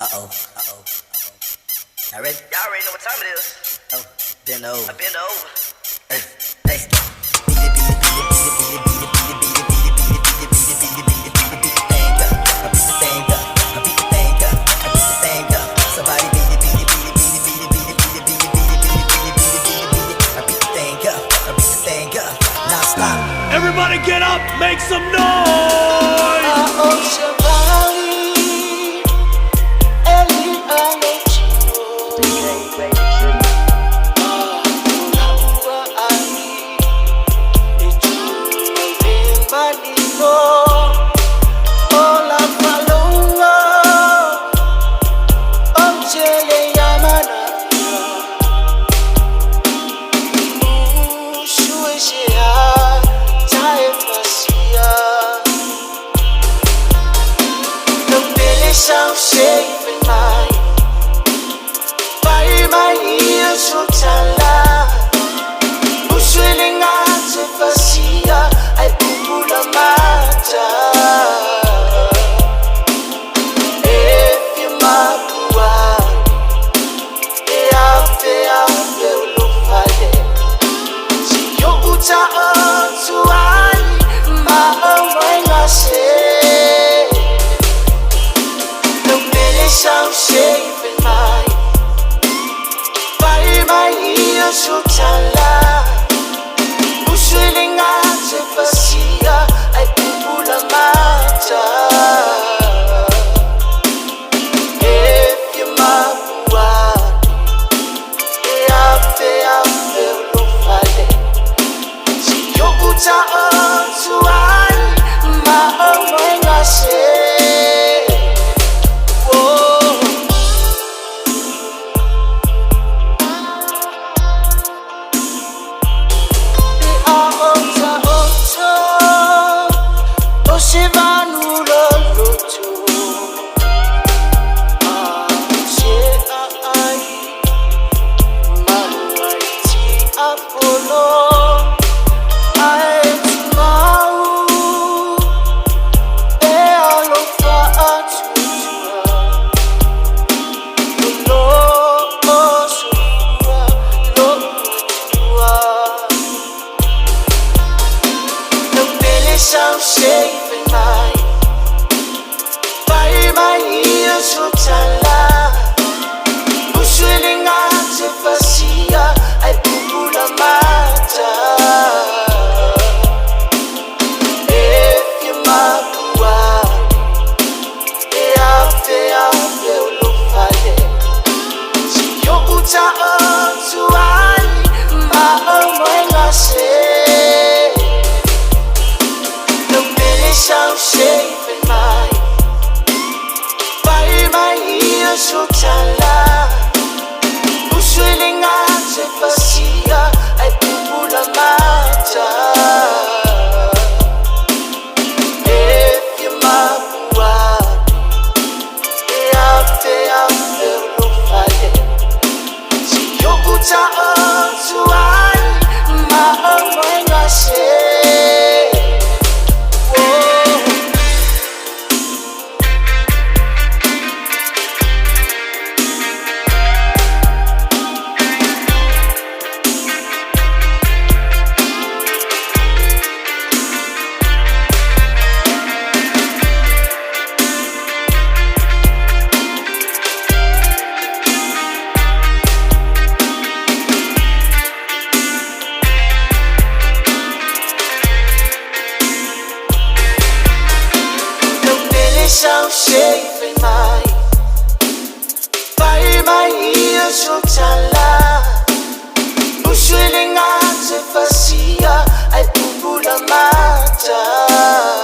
Uh-oh. Y'all ready? Y'all already know what time it is. Oh, bend over. I bend over. Hey, let's go. Beat the thing up. I beat the thing up. I beat the thing up. I beat the thing up. Somebody beat it. I beat the thing up. I beat the thing up. Now stop. Everybody get up, make some noise. Sound safe in mind. By my ears, so tala. Uswiling at the facia, I pull a matter. If you mapua, they look fade. See you put on to I, my own I say. Sound safe in mind. By my ears, so tala. Uswiling at the facia, I pull a matter. If you mapua, they look fade. See you put on to I, my own I say. Sound safe in mind. By my ears, so tala. Uswiling at the facia, I pull a matter. If you mapua, they look fade. See you put on to I, my own I say. Sound safe in mind. By my ears, so tala. Uswiling at the facia, I pull a matter. If you mapua, they look fade. See you put on to I, my own I say. Sound safe in mind. By my ears, so tala. Uswiling at the facia, I pull a matter.